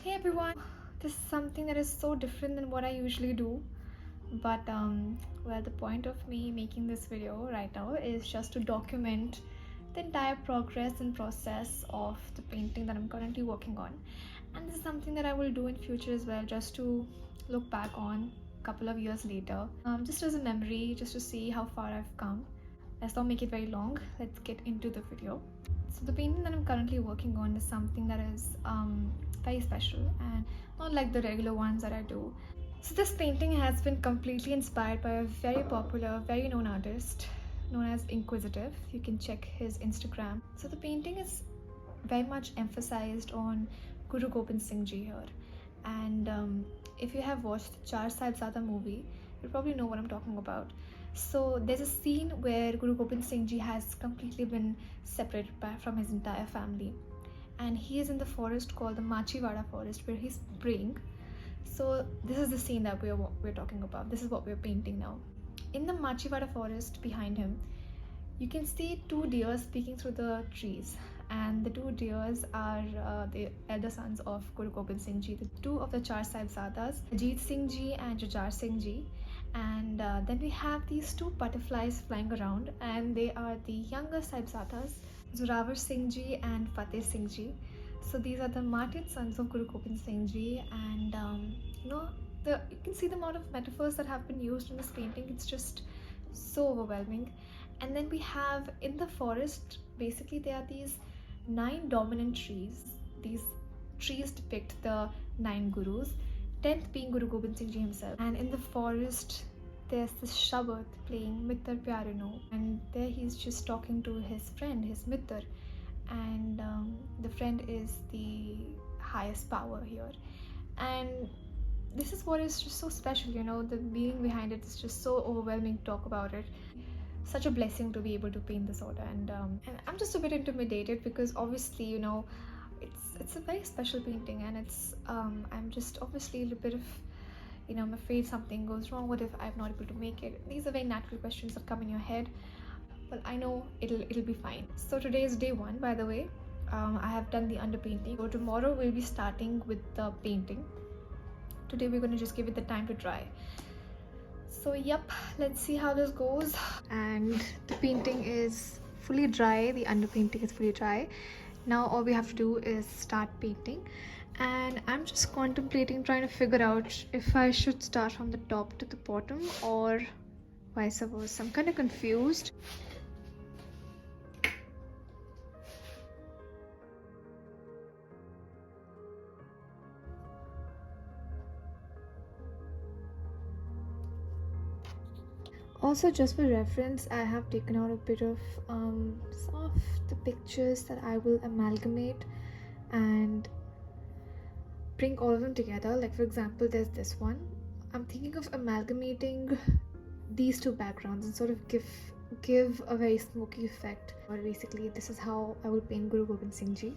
Hey everyone, this is something that is so different than what I usually do. But well, the point of me making this video right now is just to document the entire progress and process of the painting that I'm currently working on. And this is something that I will do in future as well, just to look back on a couple of years later, just as a memory, just to see how far I've come. Let's not make it very long. Let's get into the video. So the painting that I'm currently working on is something that is very special and not like the regular ones that I do. So this painting has been completely inspired by a very popular, very known artist known as 𝙋𝙮𝙧𝙧𝙖𝙧. You can check his Instagram. So the painting is very much emphasized on Guru Gobind Singh Ji here. And if you have watched the 𝙈𝙤𝙧𝙧𝙧 movie, you probably know what I'm talking about. So there's a scene where Guru Gobind Singh Ji has completely been separated from his entire family, and he is in the forest called the 𝙈𝙤𝙩𝙧𝙧 forest where he's praying. So this is the scene that we're talking about. This is what we're painting now. In the 𝙈𝙤𝙩𝙧𝙧 forest behind him, you can see two deer speaking through the trees, and the two deers are the elder sons of Guru Gobind Singh Ji, the two of the 𝙈𝙤𝙧𝙧𝙧𝙧, 𝙯𝙧 Singh Ji and 𝙯𝙗𝑗𝑗 Singh Ji. And then we have these two butterflies flying around, and they are the younger Sahibzadas, 𝙈𝙗𝑗𝑗 Singh Ji and 𝙯𝑒h Singh Ji. So these are the martyred sons of Guru Gobind Singh Ji, and you can see the amount of metaphors that have been used in this painting. It's just so overwhelming. And then we have in the forest, basically there are these 9 dominant trees. These trees depict the 9 gurus, 10th being Guru Gobind Singh Ji himself. And in the forest there's this Shabad playing Mittar Pyare No, and there he's just talking to his friend, his Mittar, and the friend is the highest power here. And this is what is just so special, the meaning behind it is just so overwhelming to talk about it. Such a blessing to be able to paint this order, and I'm just a bit intimidated because obviously it's a very special painting, and it's I'm just obviously a little bit of I'm afraid something goes wrong. What if I'm not able to make it? These are very natural questions that come in your head. Well, I know it'll be fine. So today is day 1, by the way. I have done the underpainting, so tomorrow we'll be starting with the painting. Today we're going to just give it the time to dry. So yep, let's see how this goes. And the painting is fully dry, the underpainting is fully dry. Now all we have to do is start painting, and I'm just contemplating, trying to figure out if I should start from the top to the bottom or vice versa. I'm kind of confused. Also, just for reference, I have taken out a bit of some of the pictures that I will amalgamate and bring all of them together. Like for example, there's this one. I'm thinking of amalgamating these two backgrounds and sort of give a very smoky effect. Or basically, this is how I will paint Guru Gobind Singh Ji.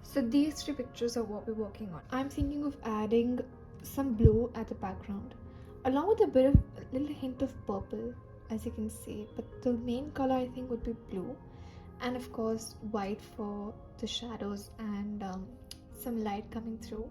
So these 3 pictures are what we're working on. I'm thinking of adding some blue at the background, along with a little hint of purple, as you can see, but the main color I think would be blue, and of course white for the shadows and some light coming through.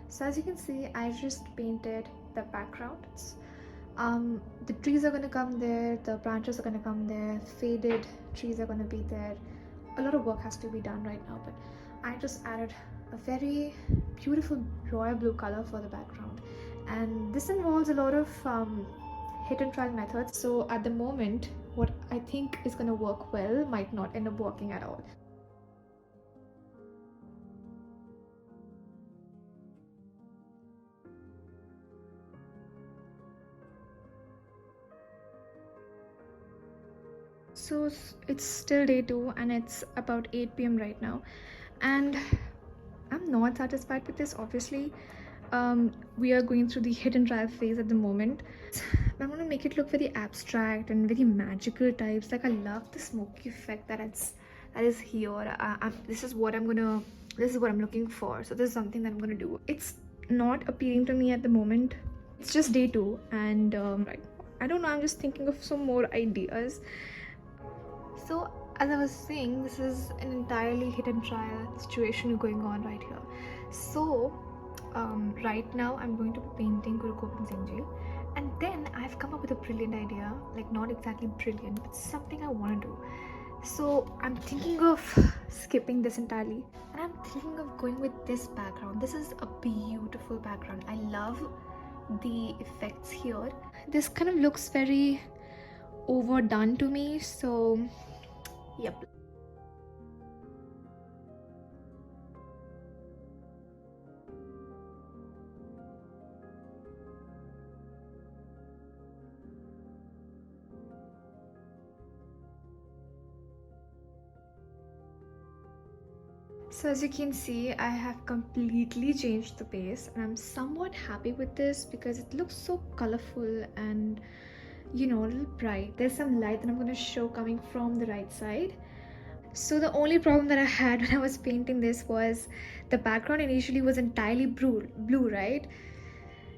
So as you can see, I just painted the backgrounds. The trees are going to come there, the branches are going to come there, faded trees are going to be there. A lot of work has to be done right now, but I just added a very beautiful royal blue color for the background, and this involves a lot of hit and try methods. So at the moment, what I think is going to work well might not end up working at all. So it's still day 2 and it's about 8 p.m. right now, and I'm not satisfied with this. Obviously We are going through the hidden trial phase at the moment. I want to make it look very abstract and very magical types. Like I love the smoky effect that is here. This is what this is what I'm looking for. So this is something that I'm gonna do. It's not appealing to me at the moment. It's just day 2, and right, I don't know. I'm just thinking of some more ideas. So as I was saying, this is an entirely hidden trial situation going on right here. So right now I'm going to be painting 𝙈𝙮𝙖𝙧, and then I've come up with a brilliant idea. Like not exactly brilliant, but something I want to do. So I'm thinking of skipping this entirely, and I'm thinking of going with this background. This is a beautiful background. I love the effects here. This kind of looks very overdone to me, so yep. So as you can see, I have completely changed the base, and I'm somewhat happy with this because it looks so colorful and, you know, a little bright. There's some light that I'm going to show coming from the right side. So the only problem that I had when I was painting this was the background initially was entirely blue, right?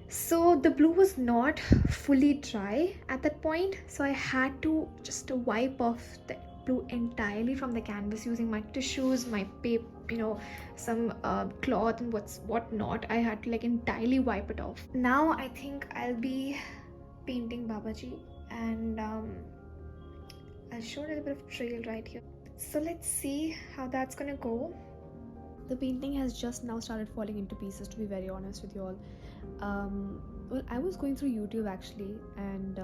So the blue was not fully dry at that point, so I had to just wipe off the blue entirely from the canvas using my tissues, my paper, you know, some cloth and whatnot. I had to like entirely wipe it off. Now I think I'll be painting Babaji, and I'll show a little bit of trail right here. So let's see how that's gonna go. The painting has just now started falling into pieces, to be very honest with you all. Well, I was going through YouTube actually, and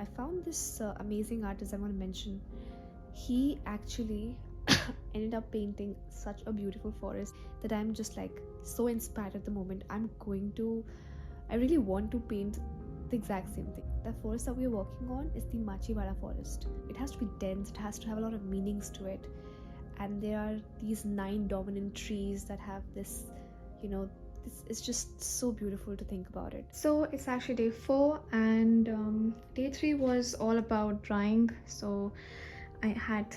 I found this amazing artist I want to mention. He actually ended up painting such a beautiful forest that I'm just like so inspired at the moment. I really want to paint the exact same thing. The forest that we're working on is the 𝙈𝙬𝙩𝙧 forest. It has to be dense, it has to have a lot of meanings to it, and there are these 9 dominant trees that have this, you know, this is just so beautiful to think about it. So it's actually day 4, and day 3 was all about drying. So I had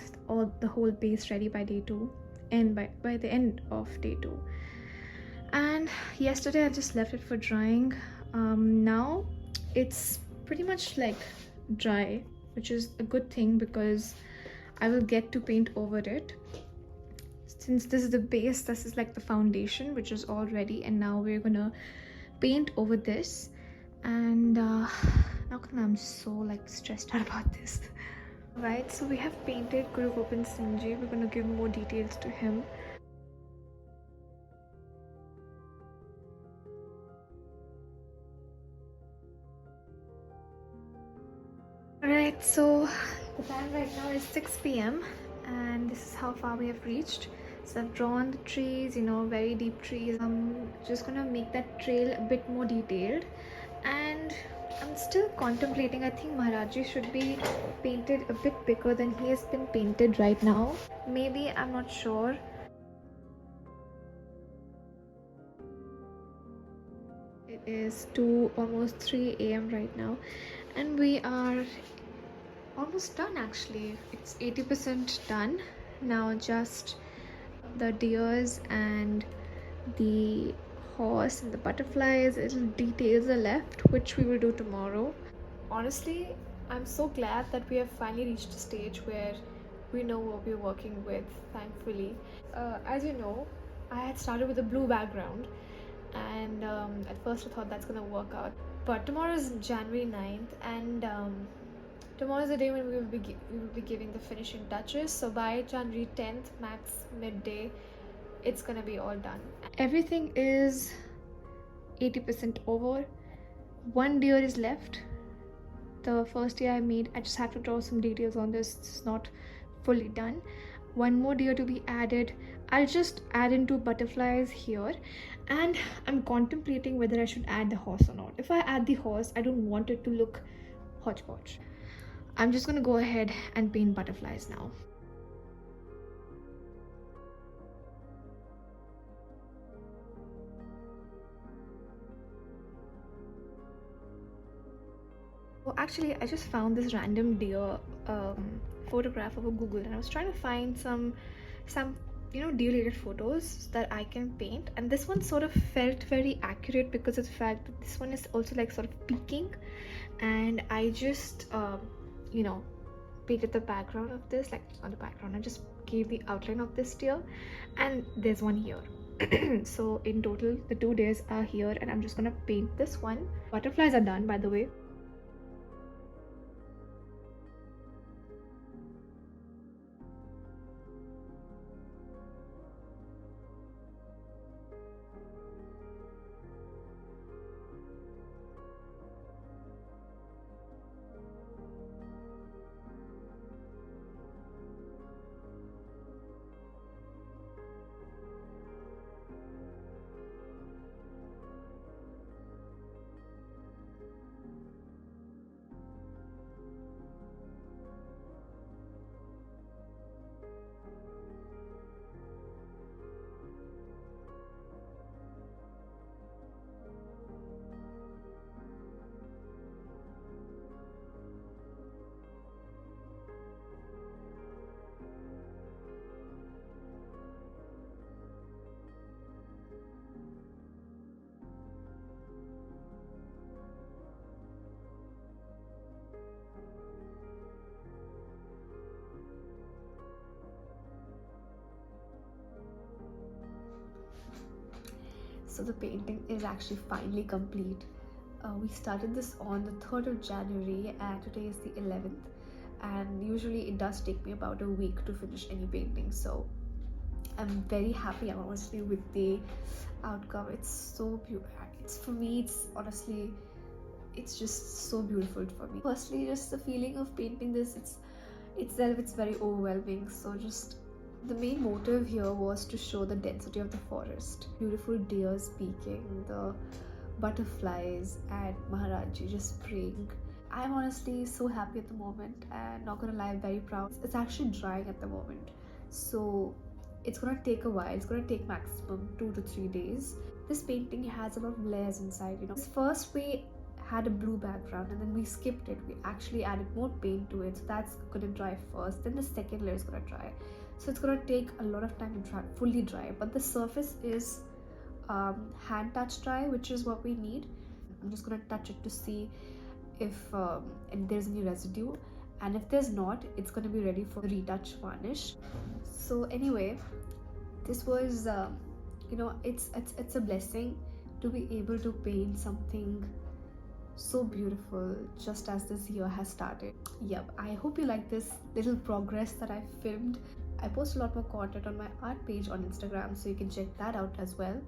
the whole base ready by day 2, and by the end of day 2. And yesterday I just left it for drying. Now it's pretty much like dry, which is a good thing because I will get to paint over it. Since this is the base, this is like the foundation, which is all ready, and now we're gonna paint over this. And now I'm so like stressed out about this. Right, so we have painted 𝙈𝙮𝙖𝙧. We're gonna give more details to him. Alright, so the time right now is 6 p.m. and this is how far we have reached. So I've drawn the trees, you know, very deep trees. I'm just gonna make that trail a bit more detailed, and I'm still contemplating. I think Maharaji should be painted a bit bigger than he has been painted right now. Maybe, I'm not sure. It is almost 3 a.m. right now, and we are almost done actually. It's 80% done. Now just the deers and the horse and the butterflies, little details are left, which we will do tomorrow. Honestly, I'm so glad that we have finally reached a stage where we know what we're working with, thankfully. As you know, I had started with a blue background, and at first I thought that's gonna work out. But tomorrow is January 9th, and tomorrow is the day when we will be giving the finishing touches. So by January 10th, max midday, it's gonna be all done. Everything is 80% over. One deer is left. The first deer I made, I just have to draw some details on this. It's not fully done. One more deer to be added. I'll just add in 2 butterflies here, and I'm contemplating whether I should add the horse or not. If I add the horse, I don't want it to look hodgepodge. I'm just gonna go ahead and paint butterflies now. Well, actually, I just found this random deer photograph over Google, and I was trying to find some deer-related photos that I can paint, and this one sort of felt very accurate because of the fact that this one is also like sort of peaking, and I just you know painted the background of this, like on the background. I just gave the outline of this deer, and there's one here. So in total, the 2 days are here, and I'm just gonna paint this one. Butterflies are done, by the way. So the painting is actually finally complete. We started this on the 3rd of January, and today is the 11th, and usually it does take me about a week to finish any painting, so I'm very happy, honestly, with the outcome. It's so beautiful. It's, for me, it's honestly, it's just so beautiful for me. Firstly, just the feeling of painting this, it's very overwhelming. So just the main motive here was to show the density of the forest. Beautiful deer speaking, the butterflies, and Maharaji just praying. I'm honestly so happy at the moment, and not gonna lie, I'm very proud. It's actually drying at the moment, so it's gonna take a while. It's gonna take maximum 2 to 3 days. This painting has a lot of layers inside, This first we had a blue background, and then we skipped it. We actually added more paint to it, so that's gonna dry first, then the second layer is gonna dry. So it's gonna take a lot of time to dry, fully dry, but the surface is hand touch dry, which is what we need. I'm just gonna touch it to see if and there's any residue, and if there's not, it's gonna be ready for retouch varnish. So anyway, this was it's a blessing to be able to paint something so beautiful just as this year has started. Yep, I hope you like this little progress that I filmed. I post a lot more content on my art page on Instagram, so you can check that out as well.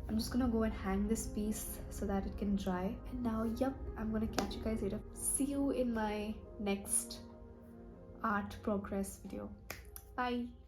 I'm just gonna go and hang this piece so that it can dry. And now, yep, I'm gonna catch you guys later. See you in my next art progress video. Bye.